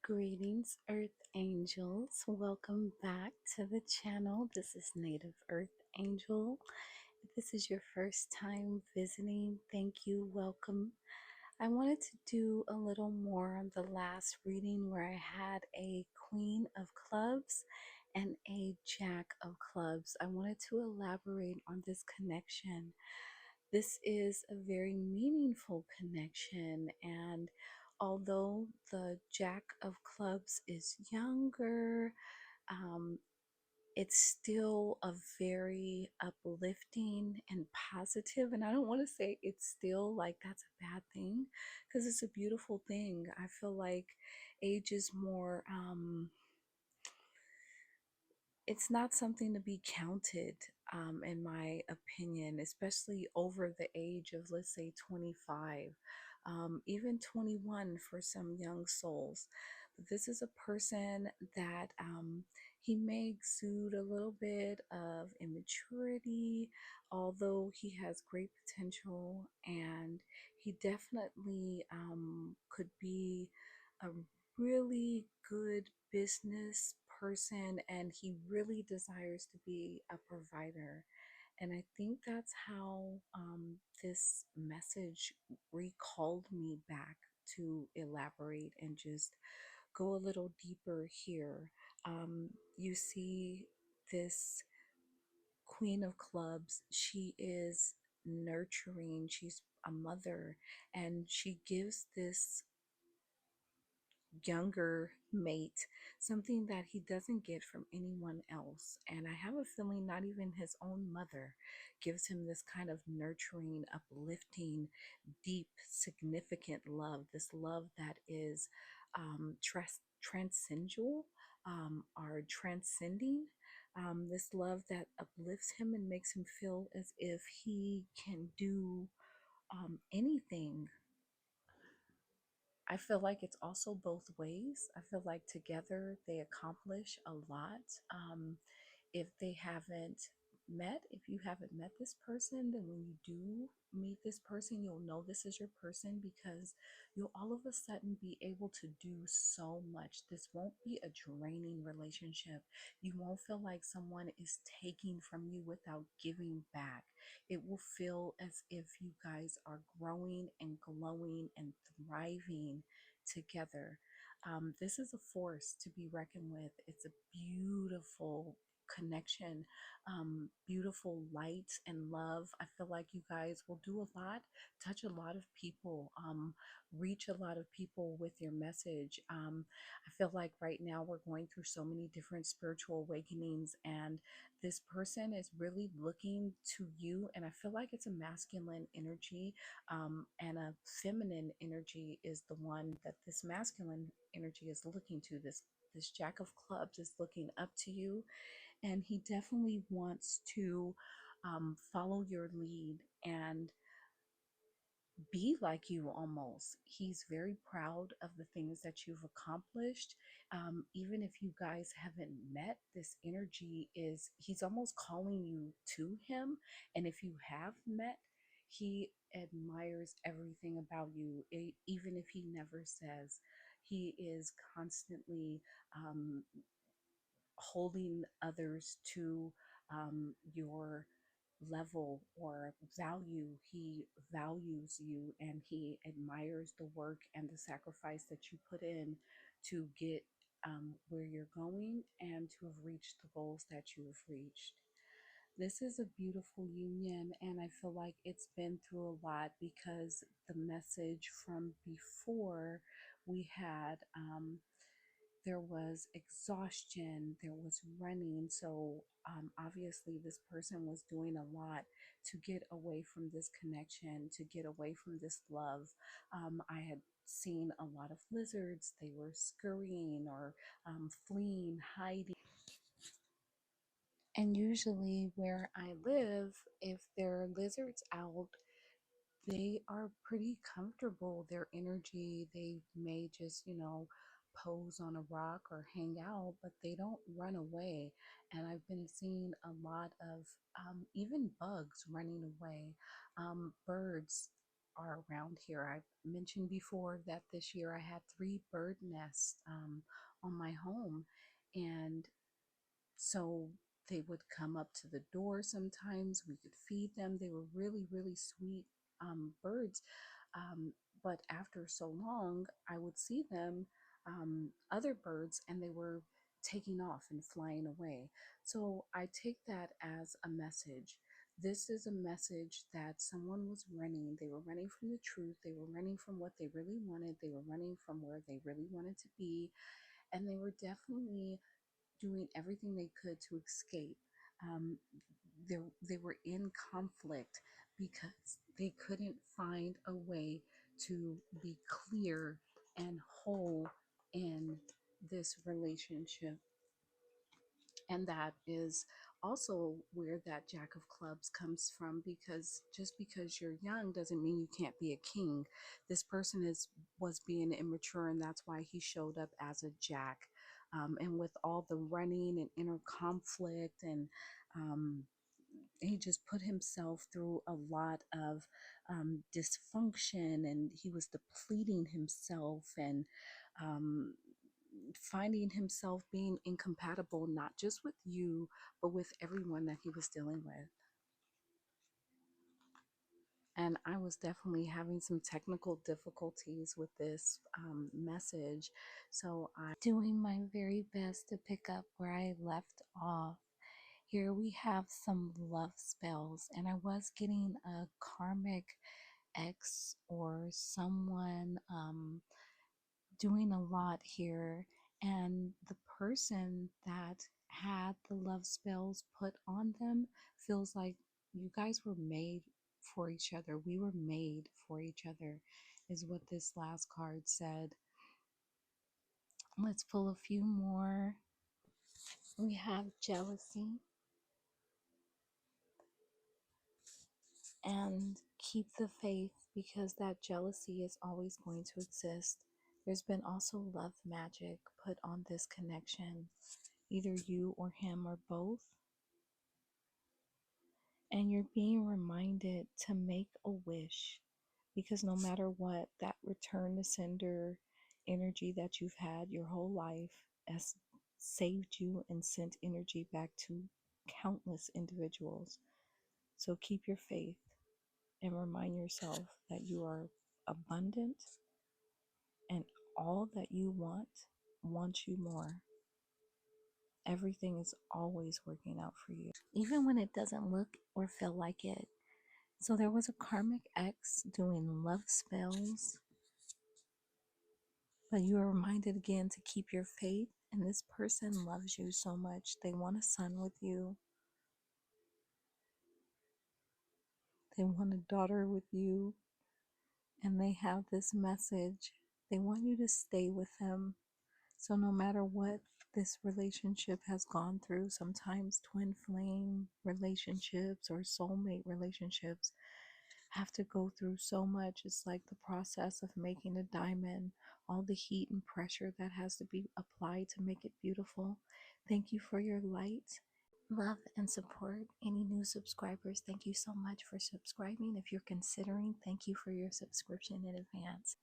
Greetings, Earth Angels. Welcome back to the channel. This is Native Earth Angel. If this is your first time visiting, thank you. Welcome. I wanted to do a little more on the last reading where I had a Queen of Clubs and a Jack of Clubs. I wanted to elaborate on this connection. This is a very meaningful connection, and although the Jack of Clubs is younger, um, it's still a very uplifting and positive. And I don't want to say it's still like that's a bad thing, because it's a beautiful thing. I feel like age is more, it's not something to be counted, in my opinion, especially over the age of, let's say, 25, even 21 for some young souls. But this is a person that he may exude a little bit of immaturity, although he has great potential, and he definitely could be a really good business person, and he really desires to be a provider. And I think that's how this message recalled me back to elaborate and just go a little deeper here. You see this Queen of Clubs, she is nurturing, she's a mother, and she gives this younger mate something that he doesn't get from anyone else. And I have a feeling not even his own mother gives him this kind of nurturing, uplifting, deep, significant love. This love that is transcendental, or transcending. This love that uplifts him and makes him feel as if he can do anything. I feel like it's also both ways. I feel like together they accomplish a lot. If they haven't if you haven't met this person, then when you do meet this person, you'll know this is your person, because you'll all of a sudden be able to do so much. This won't be a draining relationship. You won't feel like someone is taking from you without giving back. It will feel as if you guys are growing and glowing and thriving together. This is a force to be reckoned with. It's a beautiful connection, beautiful light and love. I feel like you guys will do a lot, touch a lot of people, reach a lot of people with your message. I feel like right now we're going through so many different spiritual awakenings, and this person is really looking to you. And I feel like it's a masculine energy, and a feminine energy is the one that this masculine energy is looking to. This Jack of Clubs is looking up to you, and he definitely wants to follow your lead and be like you almost. He's very proud of the things that you've accomplished. Even if you guys haven't met, this energy is, he's almost calling you to him. And if you have met, he admires everything about you, even if he never says. He is constantly holding others to your level or value. He values you, and he admires the work and the sacrifice that you put in to get where you're going and to have reached the goals that you have reached. This is a beautiful union, and I feel like it's been through a lot, because the message from before we had, there was exhaustion, there was running. So obviously, this person was doing a lot to get away from this connection, to get away from this love. I had seen a lot of lizards, they were scurrying or fleeing, hiding. And usually, where I live, if there are lizards out, they are pretty comfortable. Their energy, they may just, pose on a rock or hang out, but they don't run away. And I've been seeing a lot of even bugs running away. Birds are around here. I mentioned before that this year I had 3 bird nests on my home, and so they would come up to the door sometimes. We could feed them. They were really, really sweet birds. Um, but after so long, I would see them, other birds, and they were taking off and flying away. So I take that as a message. This is a message that someone was running. They were running from the truth. They were running from what they really wanted. They were running from where they really wanted to be. And they were definitely doing everything they could to escape. Um, they were in conflict because they couldn't find a way to be clear and whole in this relationship. And that is also where that Jack of Clubs comes from, because just because you're young doesn't mean you can't be a king. This person was being immature, and that's why he showed up as a Jack. And with all the running and inner conflict, and um, he just put himself through a lot of dysfunction, and he was depleting himself, and um, finding himself being incompatible, not just with you, but with everyone that he was dealing with. And I was definitely having some technical difficulties with this message. So I'm doing my very best to pick up where I left off. Here we have some love spells, and I was getting a karmic ex or someone doing a lot here, and the person that had the love spells put on them feels like you guys were made for each other. We were made for each other, is what this last card said. Let's pull a few more. We have jealousy, and keep the faith, because that jealousy is always going to exist. There's been also love magic put on this connection, either you or him or both. And you're being reminded to make a wish, because no matter what, that return to sender energy that you've had your whole life has saved you and sent energy back to countless individuals. So keep your faith and remind yourself that you are abundant, and all that you wants you more. Everything is always working out for you, even when it doesn't look or feel like it. So there was a karmic ex doing love spells, but you are reminded again to keep your faith, and this person loves you so much. They want a son with you. They want a daughter with you, and they have this message. They want you to stay with them. So no matter what this relationship has gone through, sometimes twin flame relationships or soulmate relationships have to go through so much. It's like the process of making a diamond, all the heat and pressure that has to be applied to make it beautiful. Thank you for your light, love, and support. Any new subscribers, thank you so much for subscribing. If you're considering, thank you for your subscription in advance.